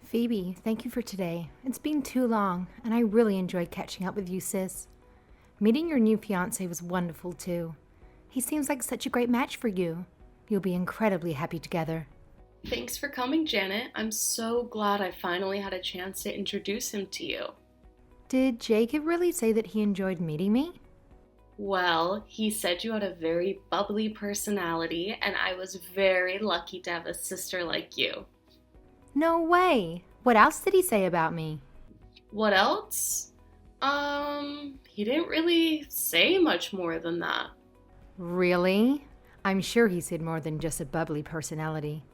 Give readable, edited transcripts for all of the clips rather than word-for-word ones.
Phoebe, thank you for today. It's been too long, and I really enjoyed catching up with you, sis. Meeting your new fiancé was wonderful, too. He seems like such a great match for you. You'll be incredibly happy together. Thanks for coming, Janet. I'm so glad I finally had a chance to introduce him to you. Did Jacob really say that he enjoyed meeting me? Well, he said you had a very bubbly personality, and I was very lucky to have a sister like you. No way! What else did he say about me? What else? He didn't really say much more than that. Really? I'm sure he said more than just a bubbly personality.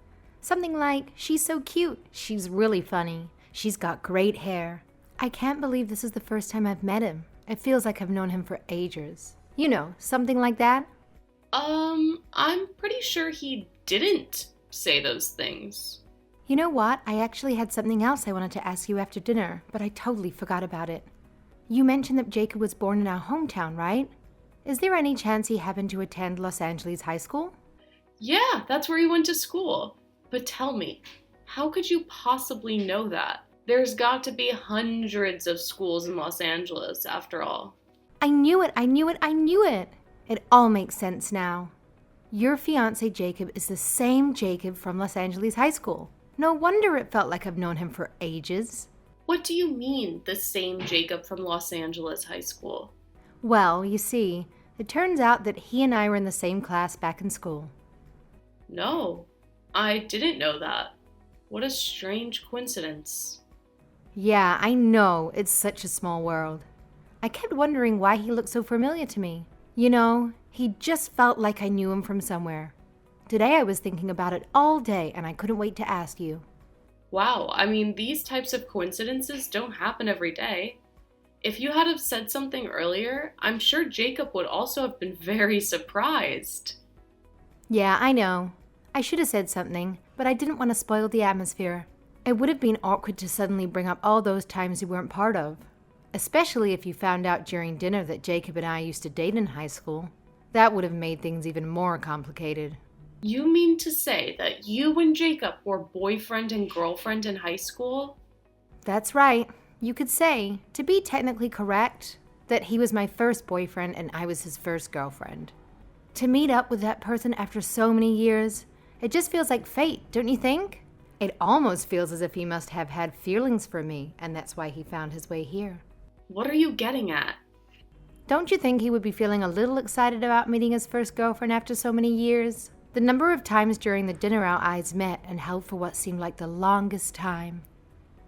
Something like, she's so cute, she's really funny, she's got great hair. I can't believe this is the first time I've met him. It feels like I've known him for ages. You know, something like that? I'm pretty sure he didn't say those things. You know what? I actually had something else I wanted to ask you after dinner, but I totally forgot about it. You mentioned that Jacob was born in our hometown, right? Is there any chance he happened to attend Los Angeles High School? Yeah, that's where he went to school. But tell me, how could you possibly know that? There's got to be hundreds of schools in Los Angeles, after all. I knew it! It all makes sense now. Your fiancé Jacob is the same Jacob from Los Angeles High School. No wonder it felt like I've known him for ages. What do you mean, the same Jacob from Los Angeles High School? Well, you see, it turns out that he and I were in the same class back in school. No, I didn't know that. What a strange coincidence. Yeah, I know, it's such a small world. I kept wondering why he looked so familiar to me. You know, he just felt like I knew him from somewhere. Today I was thinking about it all day and I couldn't wait to ask you. Wow, I mean, these types of coincidences don't happen every day. If you had have said something earlier, I'm sure Jacob would also have been very surprised. Yeah, I know. I should have said something, but I didn't want to spoil the atmosphere. It would have been awkward to suddenly bring up all those times you weren't part of. Especially if you found out during dinner that Jacob and I used to date in high school. That would have made things even more complicated. You mean to say that you and Jacob were boyfriend and girlfriend in high school? That's right. You could say, to be technically correct, that he was my first boyfriend and I was his first girlfriend. To meet up with that person after so many years, it just feels like fate, don't you think? It almost feels as if he must have had feelings for me, and that's why he found his way here. What are you getting at? Don't you think he would be feeling a little excited about meeting his first girlfriend after so many years? The number of times during the dinner our eyes met and held for what seemed like the longest time.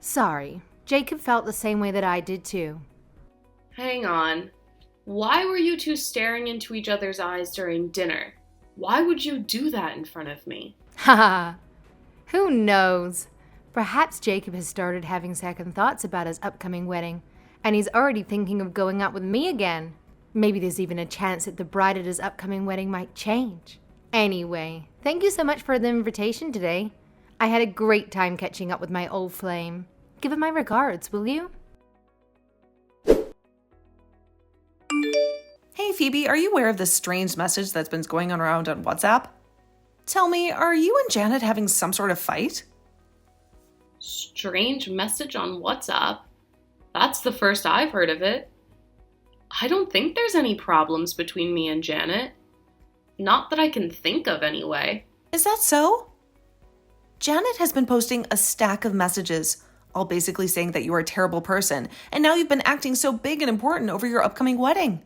Sorry, Jacob felt the same way that I did too. Hang on. Why were you two staring into each other's eyes during dinner? Why would you do that in front of me? Haha, who knows? Perhaps Jacob has started having second thoughts about his upcoming wedding, and he's already thinking of going out with me again. Maybe there's even a chance that the bride at his upcoming wedding might change. Anyway, thank you so much for the invitation today. I had a great time catching up with my old flame. Give him my regards, will you? Hey Phoebe, are you aware of this strange message that's been going on around on WhatsApp? Tell me, are you and Janet having some sort of fight? Strange message on WhatsApp? That's the first I've heard of it. I don't think there's any problems between me and Janet. Not that I can think of anyway. Is that so? Janet has been posting a stack of messages, all basically saying that you are a terrible person, and now you've been acting so big and important over your upcoming wedding.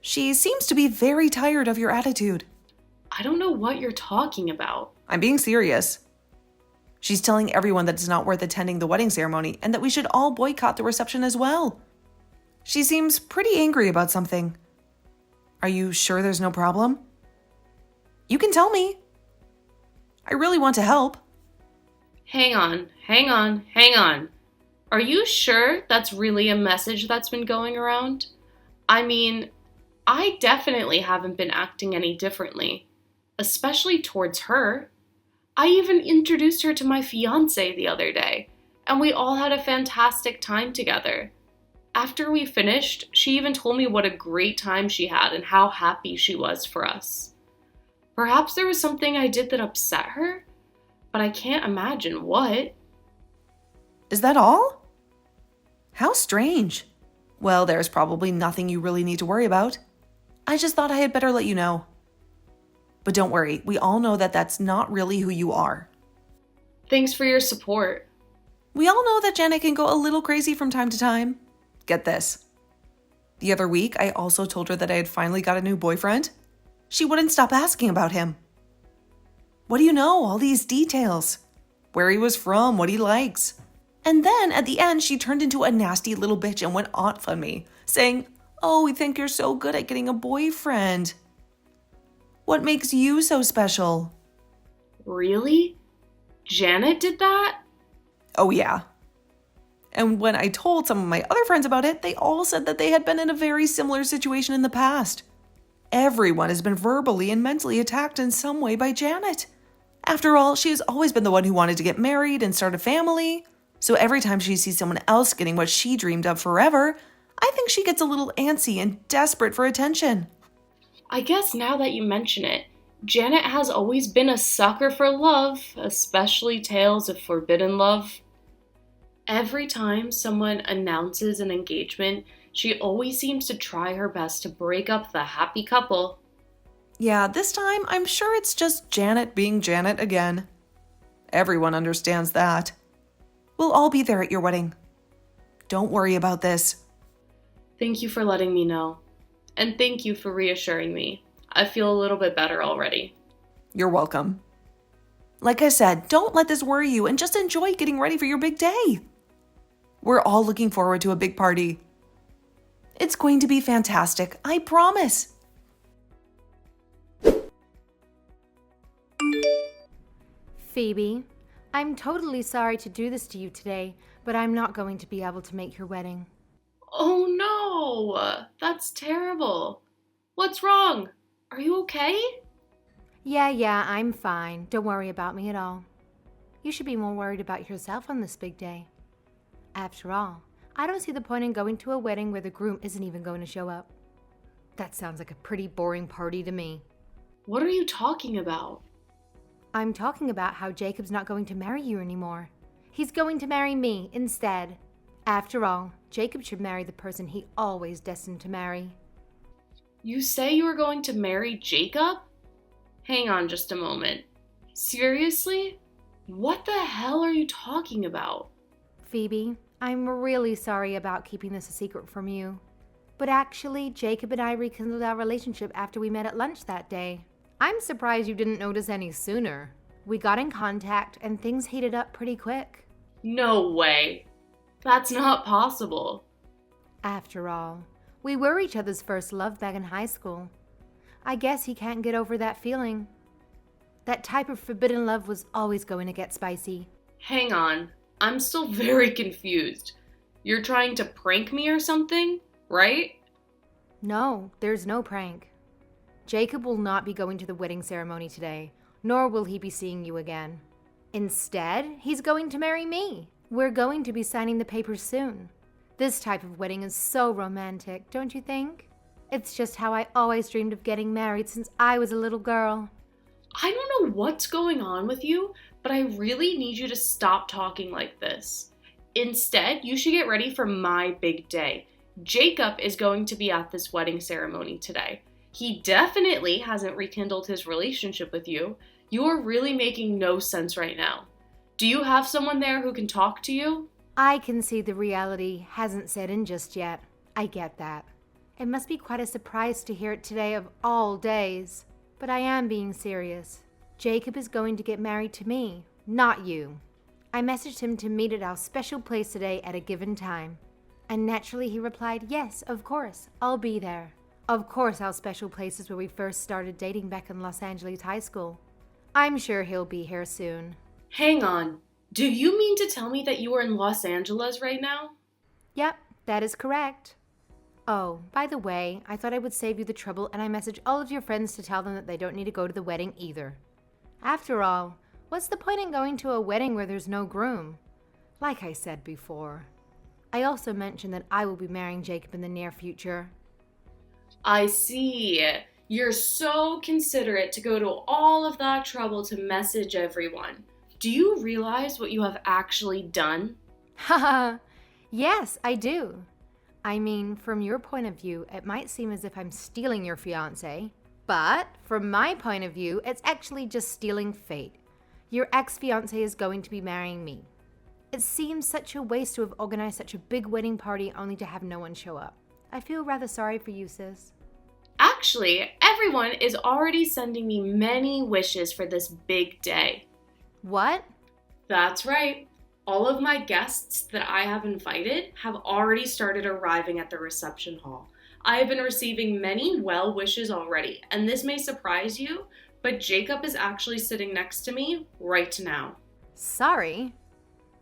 She seems to be very tired of your attitude. I don't know what you're talking about. I'm being serious. She's telling everyone that it's not worth attending the wedding ceremony and that we should all boycott the reception as well. She seems pretty angry about something. Are you sure there's no problem? You can tell me. I really want to help. Hang on. Are you sure that's really a message that's been going around? I mean, I definitely haven't been acting any differently, especially towards her. I even introduced her to my fiancé the other day, and we all had a fantastic time together. After we finished, she even told me what a great time she had and how happy she was for us. Perhaps there was something I did that upset her, but I can't imagine what. Is that all? How strange. Well, there's probably nothing you really need to worry about. I just thought I had better let you know. But don't worry, we all know that that's not really who you are. Thanks for your support. We all know that Janet can go a little crazy from time to time. Get this. The other week, I also told her that I had finally got a new boyfriend. She wouldn't stop asking about him. What do you know? All these details. Where he was from, what he likes. And then at the end, she turned into a nasty little bitch and went off on me, saying, "Oh, we think you're so good at getting a boyfriend. What makes you so special?" Really? Janet did that? Oh, yeah. And when I told some of my other friends about it, they all said that they had been in a very similar situation in the past. Everyone has been verbally and mentally attacked in some way by Janet. After all, she has always been the one who wanted to get married and start a family. So every time she sees someone else getting what she dreamed of forever, I think she gets a little antsy and desperate for attention. I guess now that you mention it, Janet has always been a sucker for love, especially tales of forbidden love. Every time someone announces an engagement, she always seems to try her best to break up the happy couple. Yeah, this time I'm sure it's just Janet being Janet again. Everyone understands that. We'll all be there at your wedding. Don't worry about this. Thank you for letting me know. And thank you for reassuring me. I feel a little bit better already. You're welcome. Like I said, don't let this worry you and just enjoy getting ready for your big day. We're all looking forward to a big party. It's going to be fantastic, I promise. Phoebe, I'm totally sorry to do this to you today, but I'm not going to be able to make your wedding. Oh no! That's terrible. What's wrong? Are you okay? Yeah, I'm fine. Don't worry about me at all. You should be more worried about yourself on this big day. After all, I don't see the point in going to a wedding where the groom isn't even going to show up. That sounds like a pretty boring party to me. What are you talking about? I'm talking about how Jacob's not going to marry you anymore. He's going to marry me instead. After all, Jacob should marry the person he always destined to marry. You say you are going to marry Jacob? Hang on just a moment. Seriously? What the hell are you talking about? Phoebe, I'm really sorry about keeping this a secret from you. But actually, Jacob and I rekindled our relationship after we met at lunch that day. I'm surprised you didn't notice any sooner. We got in contact and things heated up pretty quick. No way. That's not possible. After all, we were each other's first love back in high school. I guess he can't get over that feeling. That type of forbidden love was always going to get spicy. Hang on. I'm still very confused. You're trying to prank me or something, right? No, there's no prank. Jacob will not be going to the wedding ceremony today, nor will he be seeing you again. Instead, he's going to marry me. We're going to be signing the papers soon. This type of wedding is so romantic, don't you think? It's just how I always dreamed of getting married since I was a little girl. I don't know what's going on with you, but I really need you to stop talking like this. Instead, you should get ready for my big day. Jacob is going to be at this wedding ceremony today. He definitely hasn't rekindled his relationship with you. You are really making no sense right now. Do you have someone there who can talk to you? I can see the reality hasn't set in just yet. I get that. It must be quite a surprise to hear it today of all days. But I am being serious. Jacob is going to get married to me, not you. I messaged him to meet at our special place today at a given time. And naturally he replied, yes, of course, I'll be there. Of course, our special place is where we first started dating back in Los Angeles High School. I'm sure he'll be here soon. Hang on. Do you mean to tell me that you are in Los Angeles right now? Yep, that is correct. Oh, by the way, I thought I would save you the trouble and I messaged all of your friends to tell them that they don't need to go to the wedding either. After all, what's the point in going to a wedding where there's no groom? Like I said before. I also mentioned that I will be marrying Jacob in the near future. I see. You're so considerate to go to all of that trouble to message everyone. Do you realize what you have actually done? Haha, yes, I do. I mean, from your point of view, it might seem as if I'm stealing your fiancé, but from my point of view, it's actually just stealing fate. Your ex-fiancé is going to be marrying me. It seems such a waste to have organized such a big wedding party only to have no one show up. I feel rather sorry for you, sis. Actually, everyone is already sending me many wishes for this big day. What? That's right. All of my guests that I have invited have already started arriving at the reception hall. I have been receiving many well wishes already, and this may surprise you, but Jacob is actually sitting next to me right now. Sorry?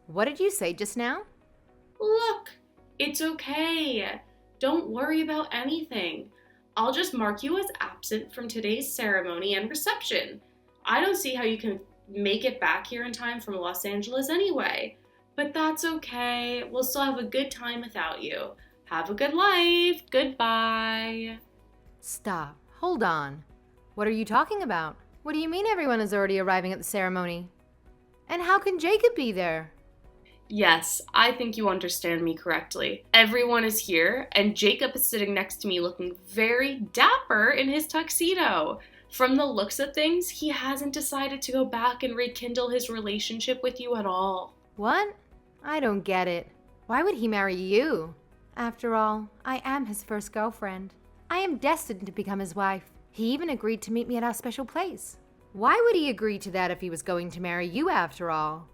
What did you say just now? Look, it's okay. Don't worry about anything. I'll just mark you as absent from today's ceremony and reception. I don't see how you can make it back here in time from Los Angeles anyway. But that's okay. We'll still have a good time without you. Have a good life. Goodbye. Stop. Hold on. What are you talking about? What do you mean everyone is already arriving at the ceremony? And how can Jacob be there? Yes, I think you understand me correctly. Everyone is here, and Jacob is sitting next to me looking very dapper in his tuxedo. From the looks of things, he hasn't decided to go back and rekindle his relationship with you at all. What? I don't get it. Why would he marry you? After all, I am his first girlfriend. I am destined to become his wife. He even agreed to meet me at our special place. Why would he agree to that if he was going to marry you after all?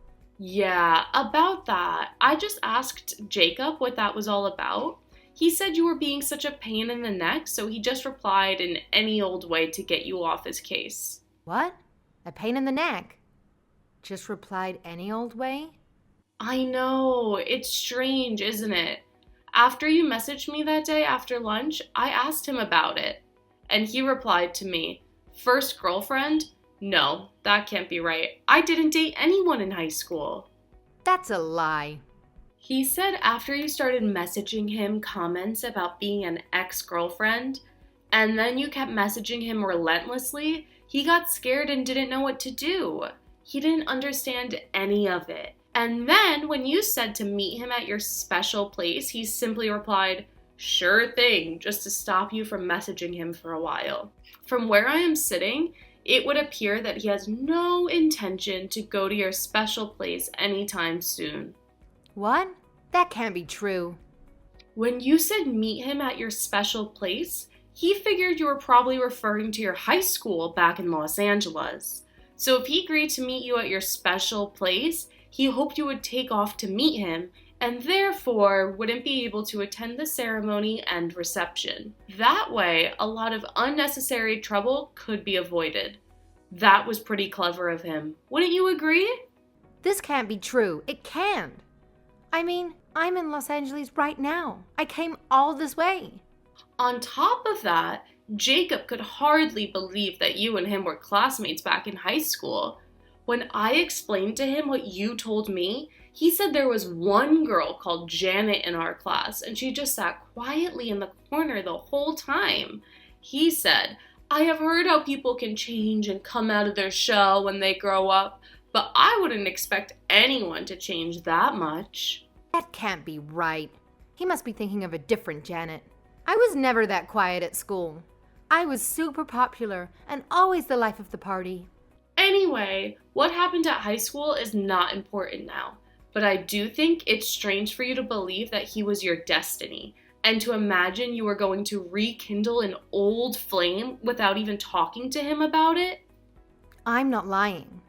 Yeah, about that. I just asked Jacob what that was all about. He said you were being such a pain in the neck, so he just replied in any old way to get you off his case. What? A pain in the neck? Just replied any old way? I know, it's strange, isn't it? After you messaged me that day after lunch, I asked him about it. And he replied to me, "First girlfriend? No, that can't be right. I didn't date anyone in high school." That's a lie. He said after you started messaging him comments about being an ex-girlfriend, and then you kept messaging him relentlessly, he got scared and didn't know what to do. He didn't understand any of it. And then when you said to meet him at your special place, he simply replied, "Sure thing," just to stop you from messaging him for a while. From where I am sitting, it would appear that he has no intention to go to your special place anytime soon. What? That can't be true. When you said meet him at your special place, he figured you were probably referring to your high school back in Los Angeles. So if he agreed to meet you at your special place, he hoped you would take off to meet him and therefore wouldn't be able to attend the ceremony and reception. That way, a lot of unnecessary trouble could be avoided. That was pretty clever of him. Wouldn't you agree? This can't be true. It can't. I mean, I'm in Los Angeles right now. I came all this way. On top of that, Jacob could hardly believe that you and him were classmates back in high school. When I explained to him what you told me, he said there was one girl called Janet in our class, and she just sat quietly in the corner the whole time. He said, "I have heard how people can change and come out of their shell when they grow up, but I wouldn't expect anyone to change that much." That can't be right. He must be thinking of a different Janet. I was never that quiet at school. I was super popular and always the life of the party. Anyway, what happened at high school is not important now, but I do think it's strange for you to believe that he was your destiny, and to imagine you were going to rekindle an old flame without even talking to him about it. I'm not lying.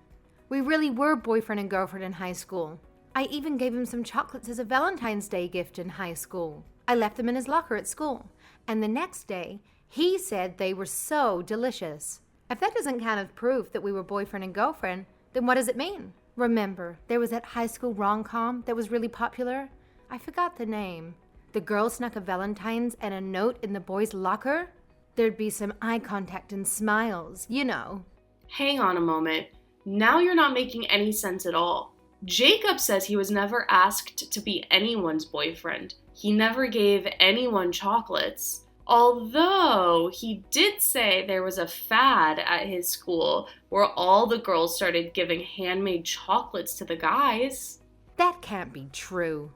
We really were boyfriend and girlfriend in high school. I even gave him some chocolates as a Valentine's Day gift in high school. I left them in his locker at school, and the next day, he said they were so delicious. If that doesn't count as proof that we were boyfriend and girlfriend, then what does it mean? Remember, there was that high school rom-com that was really popular? I forgot the name. The girl snuck a Valentine's and a note in the boy's locker? There'd be some eye contact and smiles, you know. Hang on a moment. Now you're not making any sense at all. Jacob says he was never asked to be anyone's boyfriend. He never gave anyone chocolates. Although he did say there was a fad at his school where all the girls started giving handmade chocolates to the guys. That can't be true.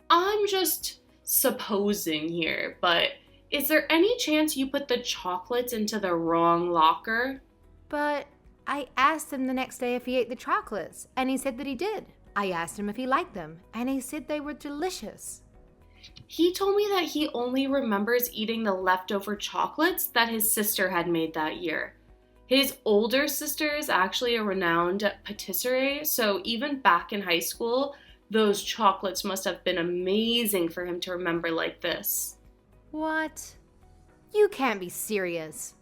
I'm just supposing here, but is there any chance you put the chocolates into the wrong locker? But I asked him the next day if he ate the chocolates, and he said that he did. I asked him if he liked them, and he said they were delicious. He told me that he only remembers eating the leftover chocolates that his sister had made that year. His older sister is actually a renowned patisserie, so even back in high school, those chocolates must have been amazing for him to remember like this. What? You can't be serious.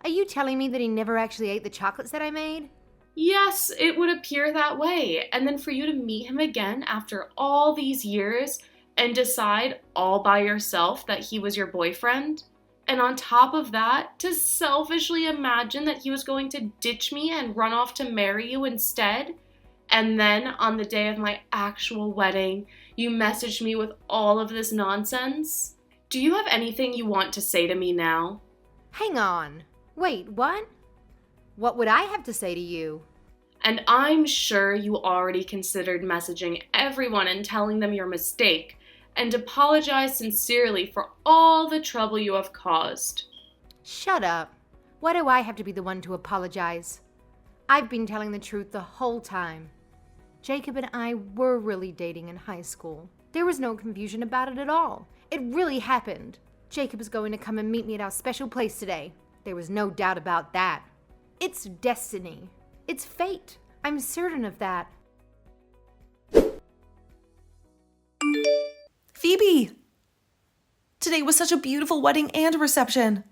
Are you telling me that he never actually ate the chocolates that I made? Yes, it would appear that way. And then for you to meet him again after all these years and decide all by yourself that he was your boyfriend. And on top of that, to selfishly imagine that he was going to ditch me and run off to marry you instead. And then on the day of my actual wedding, you messaged me with all of this nonsense. Do you have anything you want to say to me now? Hang on. Wait, what? What would I have to say to you? And I'm sure you already considered messaging everyone and telling them your mistake, and apologize sincerely for all the trouble you have caused. Shut up. Why do I have to be the one to apologize? I've been telling the truth the whole time. Jacob and I were really dating in high school. There was no confusion about it at all. It really happened. Jacob is going to come and meet me at our special place today. There was no doubt about that. It's destiny. It's fate. I'm certain of that. Phoebe! Today was such a beautiful wedding and reception.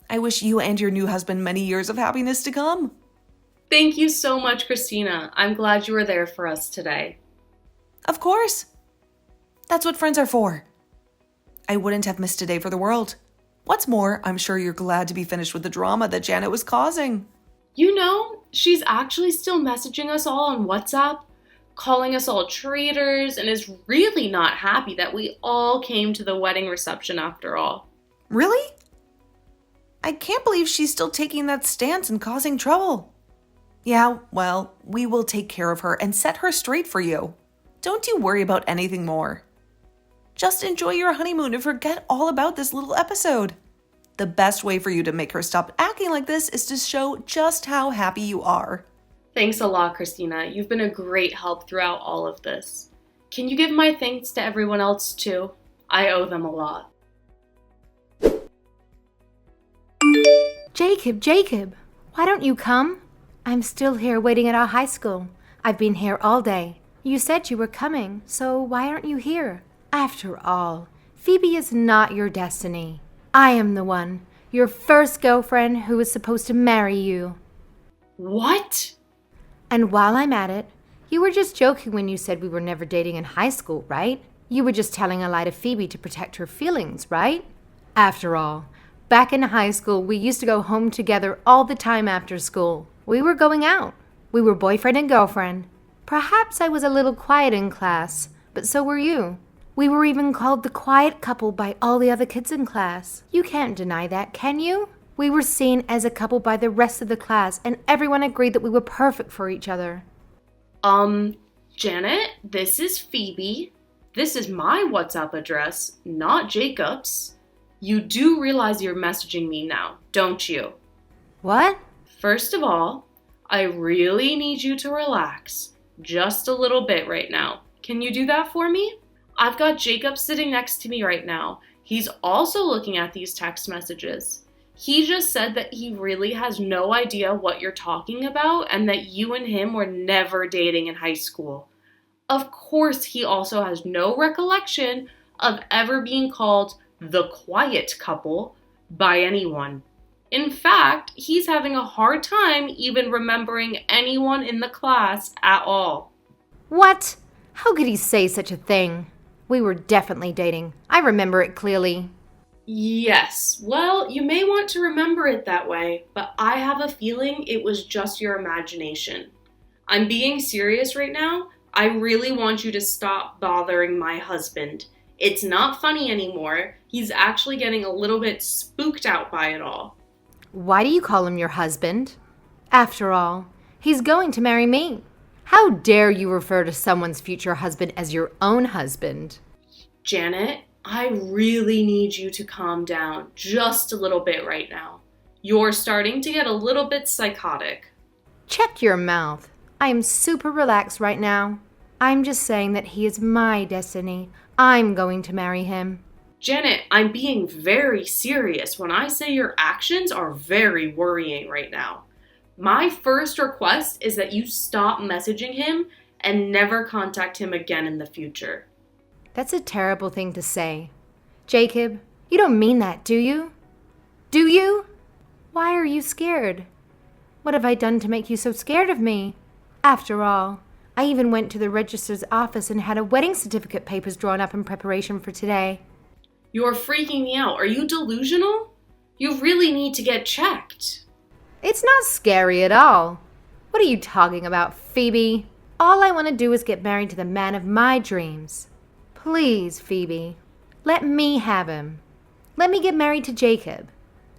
I wish you and your new husband many years of happiness to come. Thank you so much, Christina. I'm glad you were there for us today. Of course. That's what friends are for. I wouldn't have missed today for the world. What's more, I'm sure you're glad to be finished with the drama that Janet was causing. You know, she's actually still messaging us all on WhatsApp, calling us all traitors, and is really not happy that we all came to the wedding reception after all. Really? I can't believe she's still taking that stance and causing trouble. Yeah, well, we will take care of her and set her straight for you. Don't you worry about anything more. Just enjoy your honeymoon and forget all about this little episode. The best way for you to make her stop acting like this is to show just how happy you are. Thanks a lot, Christina. You've been a great help throughout all of this. Can you give my thanks to everyone else too? I owe them a lot. Jacob, why don't you come? I'm still here waiting at our high school. I've been here all day. You said you were coming, so why aren't you here? After all, Phoebe is not your destiny. I am the one, your first girlfriend who is supposed to marry you. What? And while I'm at it, you were just joking when you said we were never dating in high school, right? You were just telling a lie to Phoebe to protect her feelings, right? After all, back in high school, we used to go home together all the time after school. We were going out. We were boyfriend and girlfriend. Perhaps I was a little quiet in class, but so were you. We were even called the quiet couple by all the other kids in class. You can't deny that, can you? We were seen as a couple by the rest of the class, and everyone agreed that we were perfect for each other. Janet, this is Phoebe. This is my WhatsApp address, not Jacob's. You do realize you're messaging me now, don't you? What? First of all, I really need you to relax. Just a little bit right now. Can you do that for me? I've got Jacob sitting next to me right now. He's also looking at these text messages. He just said that he really has no idea what you're talking about and that you and him were never dating in high school. Of course, he also has no recollection of ever being called the quiet couple by anyone. In fact, he's having a hard time even remembering anyone in the class at all. What? How could he say such a thing? We were definitely dating. I remember it clearly. Yes, well, you may want to remember it that way, but I have a feeling it was just your imagination. I'm being serious right now. I really want you to stop bothering my husband. It's not funny anymore. He's actually getting a little bit spooked out by it all. Why do you call him your husband? After all, he's going to marry me. How dare you refer to someone's future husband as your own husband? Janet, I really need you to calm down just a little bit right now. You're starting to get a little bit psychotic. Check your mouth. I am super relaxed right now. I'm just saying that he is my destiny. I'm going to marry him. Janet, I'm being very serious when I say your actions are very worrying right now. My first request is that you stop messaging him and never contact him again in the future. That's a terrible thing to say. Jacob, you don't mean that, do you? Do you? Why are you scared? What have I done to make you so scared of me? After all, I even went to the registrar's office and had a wedding certificate papers drawn up in preparation for today. You're freaking me out. Are you delusional? You really need to get checked. It's not scary at all. What are you talking about, Phoebe? All I want to do is get married to the man of my dreams. Please, Phoebe, let me have him. Let me get married to Jacob.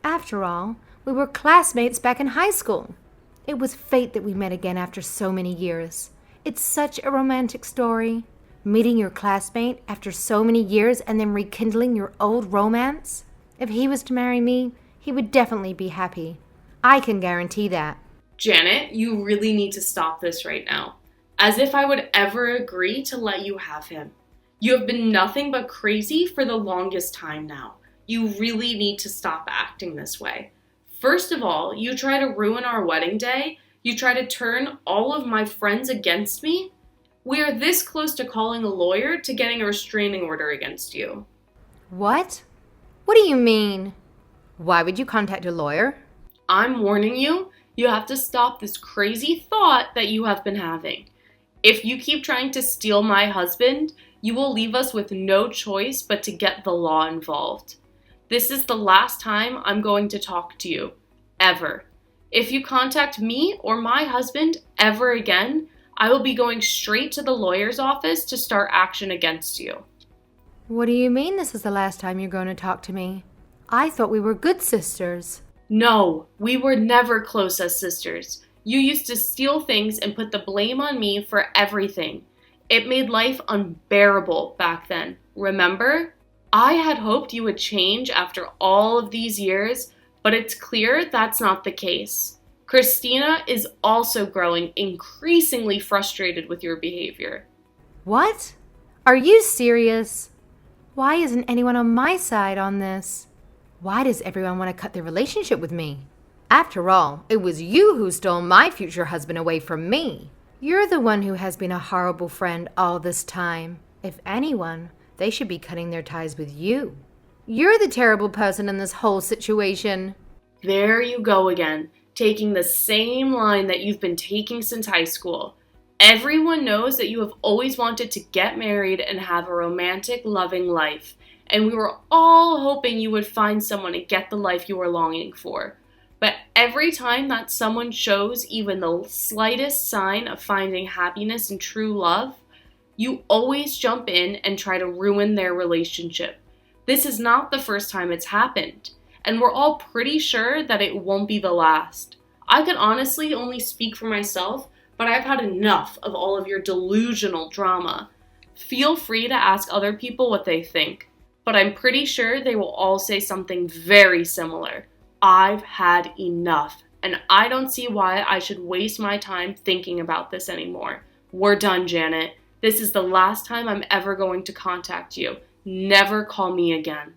After all, we were classmates back in high school. It was fate that we met again after so many years. It's such a romantic story. Meeting your classmate after so many years and then rekindling your old romance. If he was to marry me, he would definitely be happy. I can guarantee that. Janet, you really need to stop this right now. As if I would ever agree to let you have him. You have been nothing but crazy for the longest time now. You really need to stop acting this way. First of all, you try to ruin our wedding day. You try to turn all of my friends against me. We are this close to calling a lawyer to getting a restraining order against you. What? What do you mean? Why would you contact a lawyer? I'm warning you, you have to stop this crazy thought that you have been having. If you keep trying to steal my husband, you will leave us with no choice but to get the law involved. This is the last time I'm going to talk to you, ever. If you contact me or my husband ever again, I will be going straight to the lawyer's office to start action against you. What do you mean this is the last time you're going to talk to me? I thought we were good sisters. No, we were never close as sisters. You used to steal things and put the blame on me for everything. It made life unbearable back then, remember? I had hoped you would change after all of these years, but it's clear that's not the case. Christina is also growing increasingly frustrated with your behavior. What? Are you serious? Why isn't anyone on my side on this? Why does everyone want to cut their relationship with me? After all, it was you who stole my future husband away from me. You're the one who has been a horrible friend all this time. If anyone, they should be cutting their ties with you. You're the terrible person in this whole situation. There you go again, taking the same line that you've been taking since high school. Everyone knows that you have always wanted to get married and have a romantic, loving life, and we were all hoping you would find someone and get the life you were longing for. But every time that someone shows even the slightest sign of finding happiness and true love, you always jump in and try to ruin their relationship. This is not the first time it's happened, and we're all pretty sure that it won't be the last. I can honestly only speak for myself, but I've had enough of all of your delusional drama. Feel free to ask other people what they think, but I'm pretty sure they will all say something very similar. I've had enough, and I don't see why I should waste my time thinking about this anymore. We're done, Janet. This is the last time I'm ever going to contact you. Never call me again.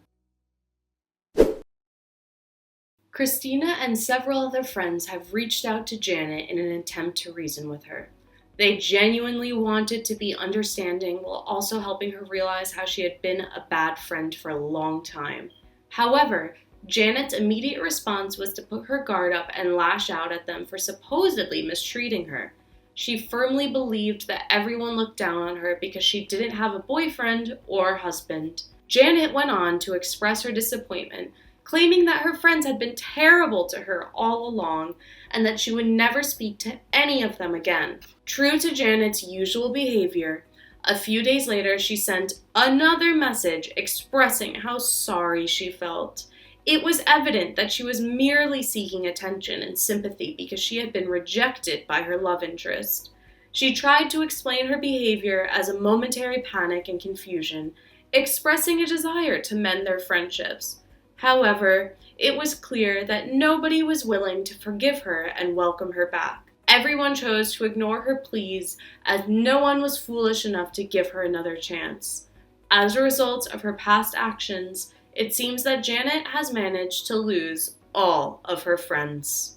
Christina and several other friends have reached out to Janet in an attempt to reason with her. They genuinely wanted to be understanding while also helping her realize how she had been a bad friend for a long time. However, Janet's immediate response was to put her guard up and lash out at them for supposedly mistreating her. She firmly believed that everyone looked down on her because she didn't have a boyfriend or husband. Janet went on to express her disappointment, claiming that her friends had been terrible to her all along and that she would never speak to any of them again. True to Janet's usual behavior, a few days later she sent another message expressing how sorry she felt. It was evident that she was merely seeking attention and sympathy because she had been rejected by her love interest. She tried to explain her behavior as a momentary panic and confusion, expressing a desire to mend their friendships. However, it was clear that nobody was willing to forgive her and welcome her back. Everyone chose to ignore her pleas, as no one was foolish enough to give her another chance. As a result of her past actions, it seems that Janet has managed to lose all of her friends.